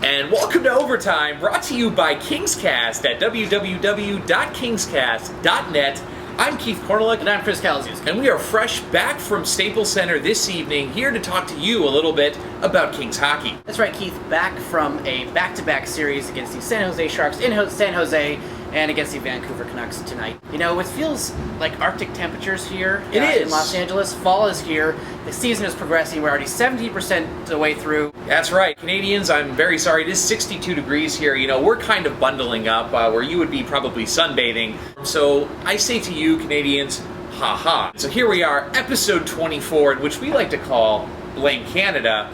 And welcome to Overtime, brought to you by KingsCast at www.kingscast.net. I'm Keith Cornelick. And I'm Chris Calzius. And we are fresh back from Staples Center this evening, here to talk to you a little bit about Kings hockey. That's right, Keith. Back from a back-to-back series against the San Jose Sharks in San Jose and against the Vancouver Canucks tonight. You know, it feels like Arctic temperatures here in Los Angeles. Fall is here. The season is progressing. We're already 17% of the way through. That's right. Canadians, I'm very sorry. It is 62 degrees here. You know, we're kind of bundling up where you would be probably sunbathing. So I say to you, Canadians, ha-ha. So here we are, episode 24, in which we like to call Blame Canada.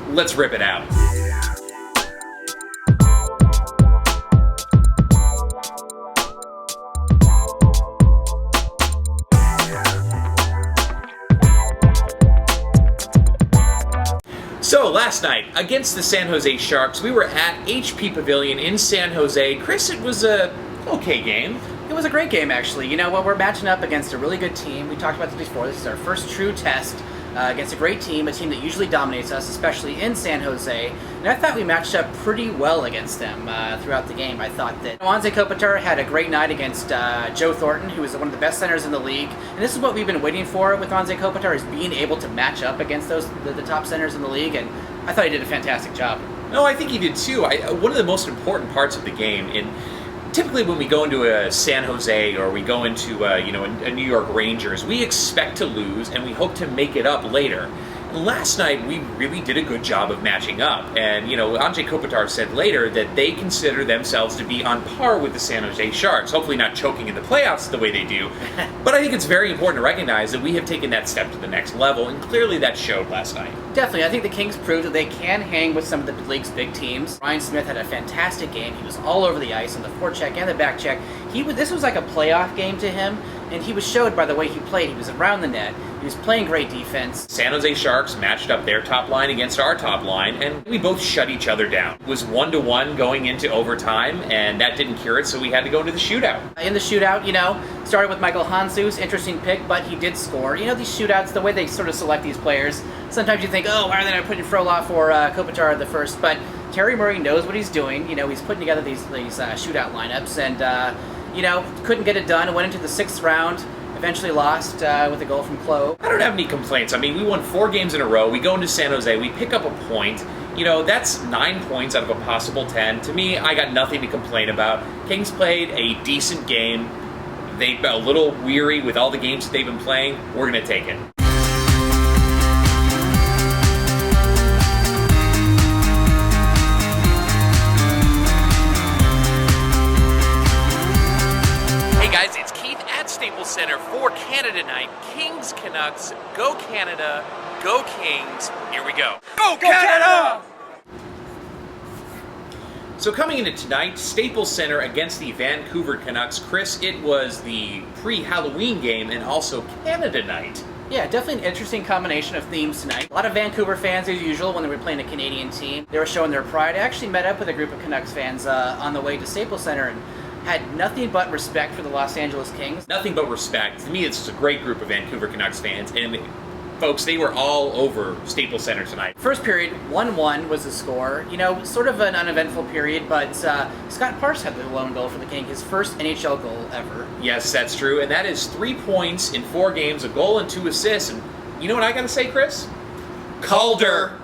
Let's rip it out. So, last night, against the San Jose Sharks, we were at HP Pavilion in San Jose. Chris, it was a okay game. It was a great game, actually. You know what, we're matching up against a really good team. We talked about this before. This is our first true test against a great team, a team that usually dominates us, especially in San Jose. And I thought we matched up pretty well against them throughout the game. I thought that Anze Kopitar had a great night against Joe Thornton, who is one of the best centers in the league. And this is what we've been waiting for with Anze Kopitar, is being able to match up against the top centers in the league. And I thought he did a fantastic job. No, I think he did too. One of the most important parts of the game, typically when we go into a San Jose or we go into a New York Rangers, we expect to lose and we hope to make it up later. Last night, we really did a good job of matching up. And, Anze Kopitar said later that they consider themselves to be on par with the San Jose Sharks. Hopefully not choking in the playoffs the way they do. But I think it's very important to recognize that we have taken that step to the next level, and clearly that showed last night. Definitely. I think the Kings proved that they can hang with some of the league's big teams. Ryan Smith had a fantastic game. He was all over the ice on the forecheck and the backcheck. This was like a playoff game to him, and he was showed by the way he played. He was around the net. He was playing great defense. San Jose Sharks matched up their top line against our top line, and we both shut each other down. It was 1-1 going into overtime, and that didn't cure it, so we had to go into the shootout. In the shootout, started with Michael Hanzus, interesting pick, but he did score. These shootouts, the way they sort of select these players, sometimes you think, oh, why are they not putting Frolov or Kopitar at the first? But Terry Murray knows what he's doing. He's putting together these shootout lineups, and couldn't get it done. Went into the sixth round. Eventually lost with a goal from Clove. I don't have any complaints. I mean, we won 4 games in a row. We go into San Jose. We pick up a point. That's 9 points out of a possible 10. To me, I got nothing to complain about. Kings played a decent game. They've been a little weary with all the games that they've been playing. We're going to take it. Staples Center for Canada Night. Kings Canucks. Go Canada. Go Kings. Here we go. Go Canada! So coming into tonight, Staples Center against the Vancouver Canucks. Chris, it was the pre-Halloween game and also Canada Night. Yeah, definitely an interesting combination of themes tonight. A lot of Vancouver fans, as usual, when they were playing a Canadian team. They were showing their pride. I actually met up with a group of Canucks fans on the way to Staples Center and had nothing but respect for the Los Angeles Kings. Nothing but respect. To me, it's just a great group of Vancouver Canucks fans, and folks, they were all over Staples Center tonight. First period, 1-1 was the score. Sort of an uneventful period, but Scott Parks had the lone goal for the Kings, his first NHL goal ever. Yes, that's true, and that is 3 points in 4 games, a goal and 2 assists, and you know what I gotta say, Chris? Calder!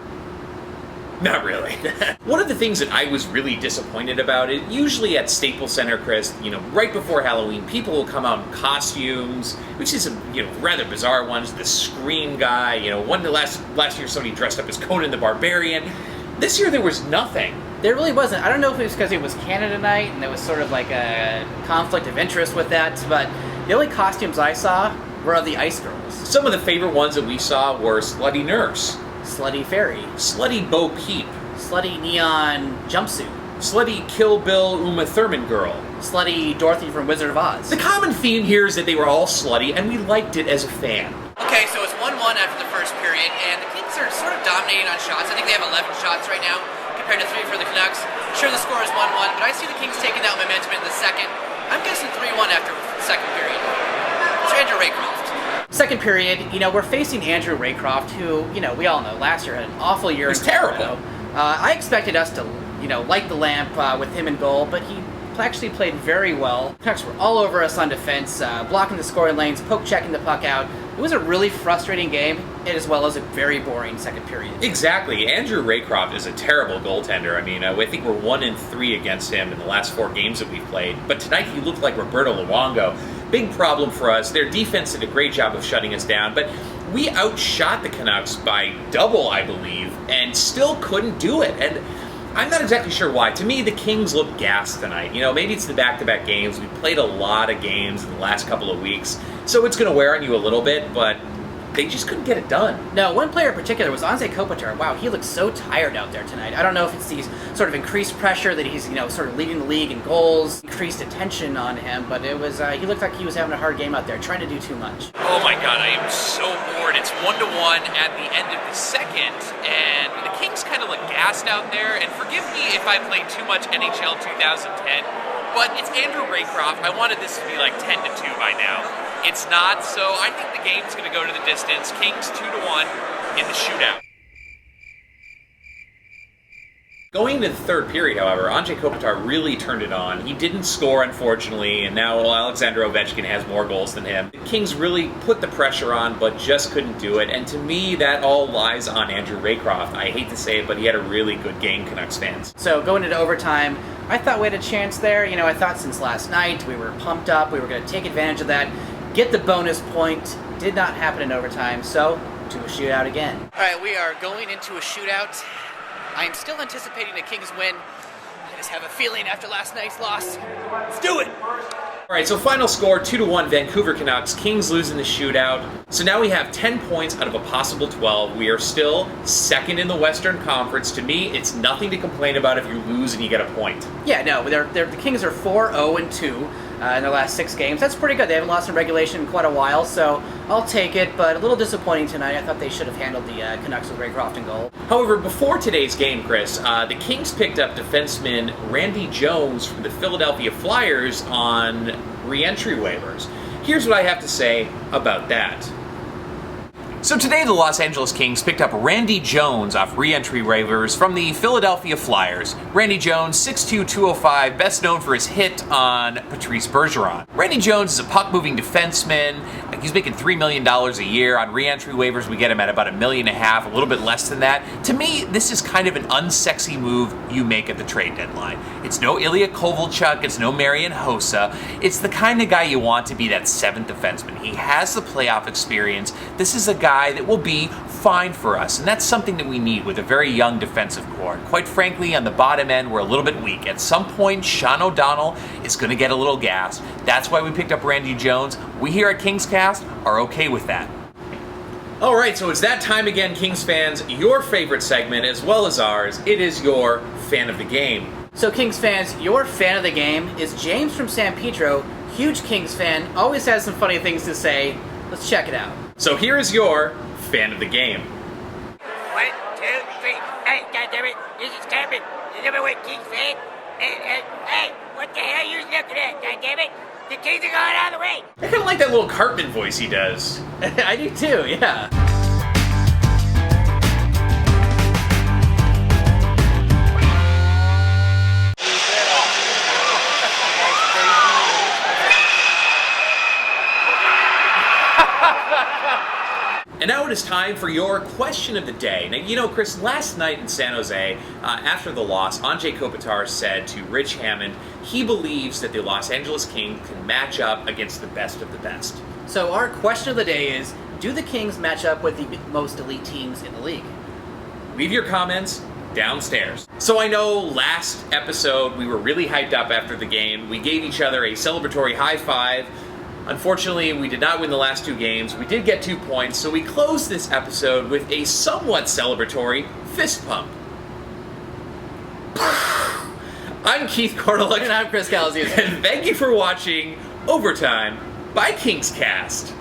Not really. One of the things that I was really disappointed about it, usually at Staples Center, Chris, right before Halloween, people will come out in costumes, which is some, rather bizarre ones. The Scream guy, last year somebody dressed up as Conan the Barbarian. This year there was nothing. There really wasn't. I don't know if it was because it was Canada Night and there was sort of like a conflict of interest with that, but the only costumes I saw were of the Ice Girls. Some of the favorite ones that we saw were Slutty Nurse, Slutty Fairy, Slutty Bo Peep, Slutty Neon Jumpsuit, Slutty Kill Bill Uma Thurman Girl, Slutty Dorothy from Wizard of Oz. The common theme here is that they were all slutty, and we liked it as a fan. Okay, so it's 1-1 after the first period, and the Kings are sort of dominating on shots. I think they have 11 shots right now, compared to 3 for the Canucks. Sure, the score is 1-1, but I see the Kings taking that momentum in the second. I'm guessing 3-1 after the second period. It's Andrew Raycroft. Second period, we're facing Andrew Raycroft, who, we all know last year had an awful year. He's terrible. I expected us to, light the lamp with him in goal, but he actually played very well. Canucks were all over us on defense, blocking the scoring lanes, poke checking the puck out. It was a really frustrating game, as well as a very boring second period. Exactly. Andrew Raycroft is a terrible goaltender. I mean, I think we're 1-3 against him in the last 4 games that we've played. But tonight he looked like Roberto Luongo. Big problem for us. Their defense did a great job of shutting us down, but we outshot the Canucks by double, I believe, and still couldn't do it. And I'm not exactly sure why. To me, the Kings look gassed tonight. Maybe it's the back-to-back games. We played a lot of games in the last couple of weeks, so it's going to wear on you a little bit, but they just couldn't get it done. No, one player in particular was Anze Kopitar. Wow, he looks so tired out there tonight. I don't know if it's these sort of increased pressure that he's, sort of leading the league in goals, increased attention on him, but it was, he looked like he was having a hard game out there, trying to do too much. Oh my god, I am so bored. It's 1-1 at the end of the second, and the Kings kind of look gassed out there, and forgive me if I played too much NHL 2010, but it's Andrew Raycroft. I wanted this to be like 10-2 by now. It's not, so I think the game's going to go to the distance. Kings 2-1 in the shootout. Going into the third period, however, Anze Kopitar really turned it on. He didn't score, unfortunately, and now Alexander Ovechkin has more goals than him. The Kings really put the pressure on, but just couldn't do it, and to me, that all lies on Andrew Raycroft. I hate to say it, but he had a really good game, Canucks fans. So going into overtime, I thought we had a chance there. I thought since last night we were pumped up, we were going to take advantage of that, get the bonus point. Did not happen in overtime, so to a shootout again. All right, we are going into a shootout. I am still anticipating a Kings win. I just have a feeling after last night's loss. Let's do it! All right, so final score, 2-1 Vancouver Canucks. Kings lose in the shootout. So now we have 10 points out of a possible 12. We are still second in the Western Conference. To me, it's nothing to complain about if you lose and you get a point. Yeah, no, the Kings are 4-0-2 in their last 6 games. That's pretty good. They haven't lost in regulation in quite a while, so I'll take it, but a little disappointing tonight. I thought they should have handled the Canucks with Raycroft in goal. However, before today's game, Chris, the Kings picked up defenseman Randy Jones from the Philadelphia Flyers on re-entry waivers. Here's what I have to say about that. So today the Los Angeles Kings picked up Randy Jones off re-entry waivers from the Philadelphia Flyers. Randy Jones, 6'2", 205, best known for his hit on Patrice Bergeron. Randy Jones is a puck-moving defenseman. He's making $3 million a year. On re-entry waivers, we get him at about $1.5 million, a little bit less than that. To me, this is kind of an unsexy move you make at the trade deadline. It's no Ilya Kovalchuk, it's no Marian Hossa. It's the kind of guy you want to be that 7th defenseman. He has the playoff experience. This is a guy that will be fine for us, and that's something that we need with a very young defensive core. Quite frankly, on the bottom end, we're a little bit weak. At some point, Sean O'Donnell is going to get a little gassed. That's why we picked up Randy Jones. We here at KingsCast are okay with that. All right, so it's that time again, Kings fans. Your favorite segment, as well as ours, it is your Fan of the Game. So Kings fans, your fan of the game is James from San Pedro. Huge Kings fan, always has some funny things to say. Let's check it out. So here is your Fan of the Game. 1, 2, 3. Hey, goddammit, this is Cameron, the #1 Kings fan. Hey, what the hell are you looking at, goddammit? The Kings are going out of the way. I kind of like that little Cartman voice he does. I do too, yeah. And now it is time for your question of the day. Now, Chris, last night in San Jose, after the loss, Anze Kopitar said to Rich Hammond he believes that the Los Angeles Kings can match up against the best of the best. So our question of the day is, do the Kings match up with the most elite teams in the league? Leave your comments downstairs. So I know last episode we were really hyped up after the game. We gave each other a celebratory high five. Unfortunately, we did not win the last 2 games. We did get 2 points, so we closed this episode with a somewhat celebratory fist pump. I'm Keith Cornelick. And I'm Chris Calazzi. And thank you for watching Overtime by KingsCast.